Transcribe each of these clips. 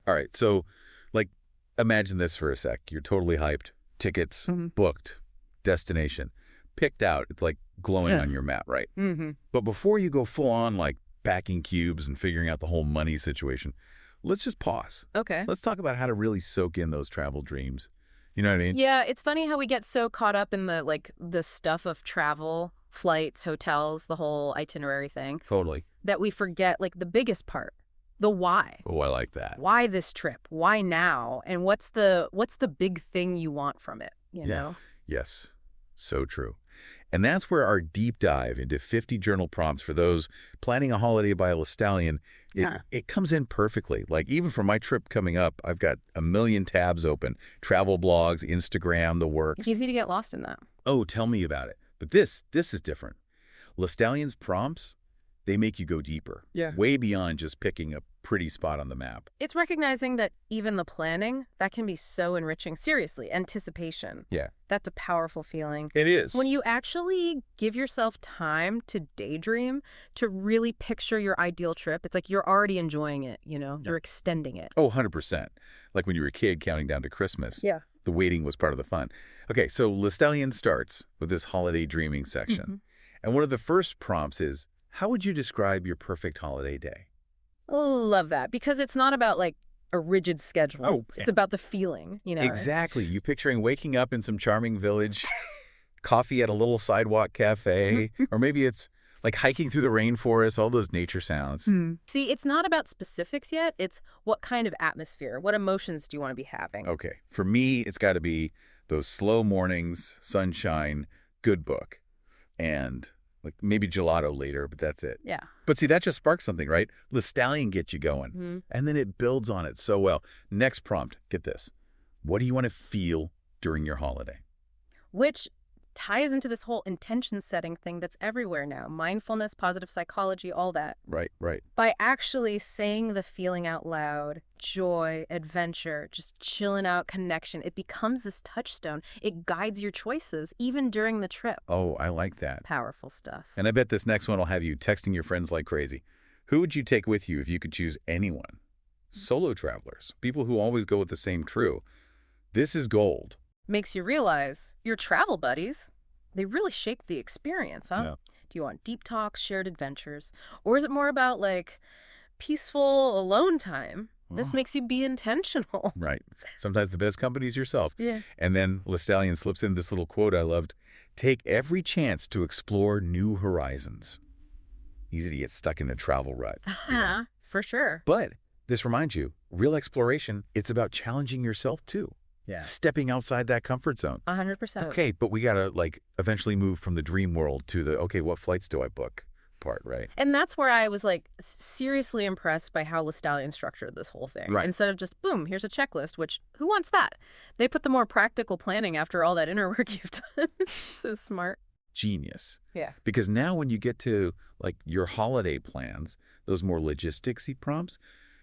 All right, so like imagine this for a sec. You're totally hyped. Tickets booked. Destination picked out. It's like glowing on your map, right? But before you go full on like backing cubes and figuring out the whole money situation, let's just pause. Okay. Let's talk about how to really soak in those travel dreams. You know what I mean? Yeah, it's funny how we get so caught up in the stuff of travel, flights, hotels, the whole itinerary thing, Totally. that we forget like the biggest part, the why. Oh, I like that. Why this trip? Why now? And what's the big thing you want from it, you Yeah. know? Yes, so true. And that's where our deep dive into 50 journal prompts for those planning a holiday by Listallion, it comes in perfectly. Like even for my trip coming up, I've got a million tabs open. Travel blogs, Instagram, the works. Easy to get lost in that. Oh, tell me about it. But this is different. Listallion's prompts, they make you go deeper. Yeah. Way beyond just picking a pretty spot on the map. It's recognizing that even the planning, that can be so enriching. Seriously, anticipation. Yeah. That's a powerful feeling. It is. When you actually give yourself time to daydream, to really picture your ideal trip, it's like you're already enjoying it, you know? You're extending it. Oh, 100%. Like when you were a kid counting down to Christmas. Yeah. The waiting was part of the fun. Okay, so Listallion starts with this holiday dreaming section. And one of the first prompts is, how would you describe your perfect holiday day? Oh, love that. Because it's not about like a rigid schedule. Oh, it's about the feeling, you know? Exactly. You picturing waking up in some charming village, coffee at a little sidewalk cafe, or maybe it's like hiking through the rainforest, all those nature sounds. See, it's not about specifics yet. It's what kind of atmosphere, what emotions do you want to be having? Okay. For me, it's got to be those slow mornings, sunshine, good book, and like maybe gelato later, but that's it. Yeah. But see, that just sparks something, right? Listallion gets you going, and then it builds on it so well. Next prompt, get this. What do you want to feel during your holiday? Which ties into this whole intention setting thing that's everywhere now. Mindfulness, positive psychology, all that. Right, right. By actually saying the feeling out loud, joy, adventure, just chilling out, connection, it becomes this touchstone. It guides your choices, even during the trip. Oh, I like that. Powerful stuff. And I bet this next one will have you texting your friends like crazy. Who would you take with you if you could choose anyone? Solo travelers, people who always go with the same crew. This is gold. Makes you realize your travel buddies, they really shape the experience, huh? Yeah. Do you want deep talks, shared adventures? Or is it more about, like, peaceful alone time? This makes you be intentional. Right. Sometimes the best company is yourself. Yeah. And then Listallion slips in this little quote I loved. Take every chance to explore new horizons. Easy to get stuck in a travel rut. For sure. But this reminds you, real exploration, it's about challenging yourself too. Yeah. Stepping outside that comfort zone. 100%. Okay, but we got to like eventually move from the dream world to the, okay, what flights do I book part, right? And that's where I was like seriously impressed by how Listallion structured this whole thing. Right. Instead of just, boom, here's a checklist, which who wants that? They put the more practical planning after all that inner work you've done. So smart. Genius. Yeah. Because now when you get to like your holiday plans, those more logistics-y prompts,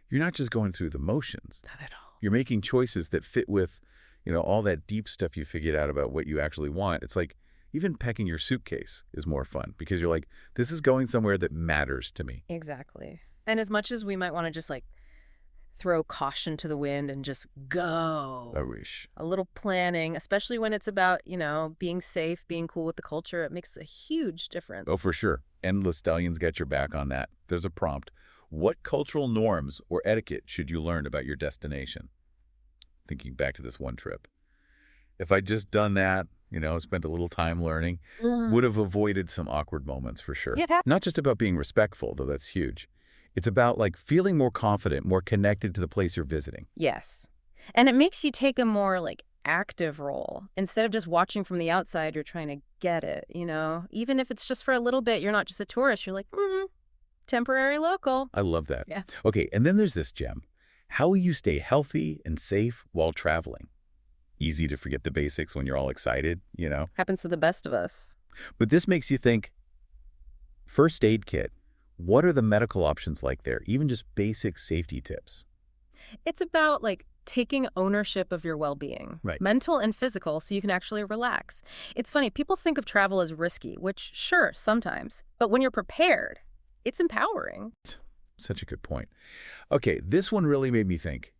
you're not just going through the motions. Not at all. You're making choices that fit with, you know, all that deep stuff you figured out about what you actually want. It's like even packing your suitcase is more fun because you're like, this is going somewhere that matters to me. Exactly. And as much as we might want to just like throw caution to the wind and just go. I wish. A little planning, especially when it's about, you know, being safe, being cool with the culture, it makes a huge difference. Oh, for sure. And Listallions got your back on that. There's a prompt. What cultural norms or etiquette should you learn about your destination? Thinking back to this one trip. If I'd just done that, you know, spent a little time learning, would have avoided some awkward moments for sure. Yeah. Not just about being respectful, though that's huge. It's about like feeling more confident, more connected to the place you're visiting. Yes. And it makes you take a more like active role. Instead of just watching from the outside, you're trying to get it, you know? Even if it's just for a little bit, you're not just a tourist. You're like, temporary local. I love that. Yeah. Okay, and then there's this gem. How will you stay healthy and safe while traveling? Easy to forget the basics when you're all excited, you know? Happens to the best of us. But this makes you think, first aid kit, what are the medical options like there? Even just basic safety tips. It's about like taking ownership of your well-being, Right. mental and physical, so you can actually relax. It's funny, people think of travel as risky, which sure, sometimes, but when you're prepared, it's empowering. Such a good point. Okay, this one really made me think.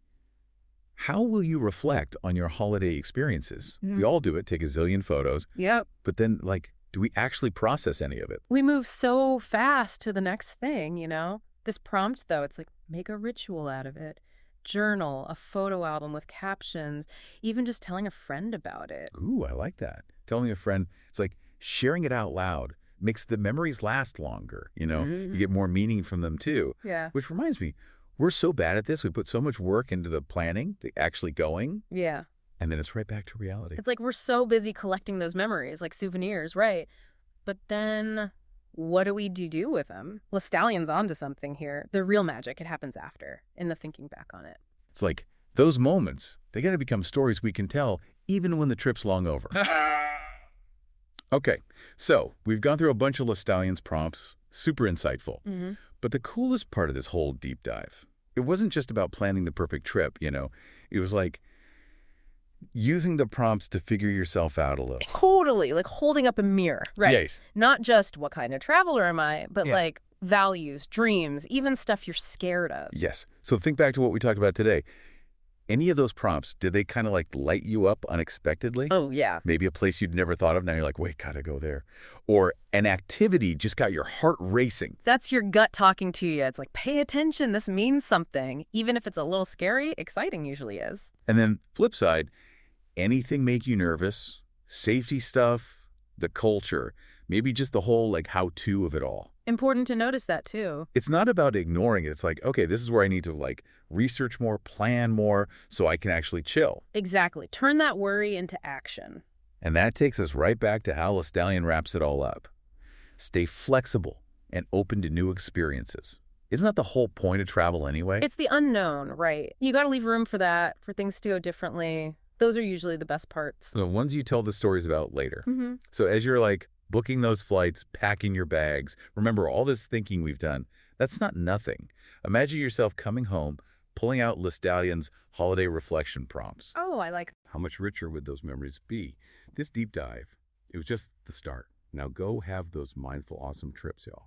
How will you reflect on your holiday experiences? We Mhm. all do it, take a zillion photos, Yep. but then, like, do we actually process any of it? We move so fast to the next thing, you know? This prompt, though, it's like, make a ritual out of it. Journal, a photo album with captions, even just telling a friend about it. Ooh, I like that. Telling a friend, it's like sharing it out loud makes the memories last longer, you know? You Mhm. get more meaning from them too. Yeah. Which reminds me, we're so bad at this. We put so much work into the planning, the actually going, Yeah. and then it's right back to reality. It's like we're so busy collecting those memories, like souvenirs, right? But then what do we do with them? Listallion's onto something here. The real magic, it happens after, in the thinking back on it. It's like those moments, they got to become stories we can tell even when the trip's long over. Okay, so we've gone through a bunch of Listallion's prompts, super insightful. Mm-hmm. But the coolest part of this whole deep dive, it wasn't just about planning the perfect trip, you know. It was like using the prompts to figure yourself out a little. Totally, like holding up a mirror, right? Yes. Not just what kind of traveler am I, but Yeah. like values, dreams, even stuff you're scared of. Yes. So think back to what we talked about today. Any of those prompts, did they kind of like light you up unexpectedly? Oh, yeah. Maybe a place you'd never thought of. Now you're like, wait, gotta go there. Or an activity just got your heart racing. That's your gut talking to you. It's like, pay attention, this means something. Even if it's a little scary, exciting usually is. And then flip side, anything make you nervous? Safety stuff, the culture, maybe just the whole like how-to of it all. Important to notice that too. It's not about ignoring it. It's like, okay, this is where I need to like research more, plan more, so I can actually chill. Exactly. Turn that worry into action. And that takes us right back to how Listallion wraps it all up. Stay flexible and open to new experiences. Isn't that the whole point of travel anyway? It's the unknown, right? You got to leave room for that, for things to go differently. Those are usually the best parts. The ones you tell the stories about later. Mm-hmm. So as you're like booking those flights, packing your bags, remember all this thinking we've done, that's not nothing. Imagine yourself coming home, pulling out Listallion's holiday reflection prompts. Oh, I like How much richer would those memories be? This deep dive, it was just the start. Now go have those mindful, awesome trips, y'all.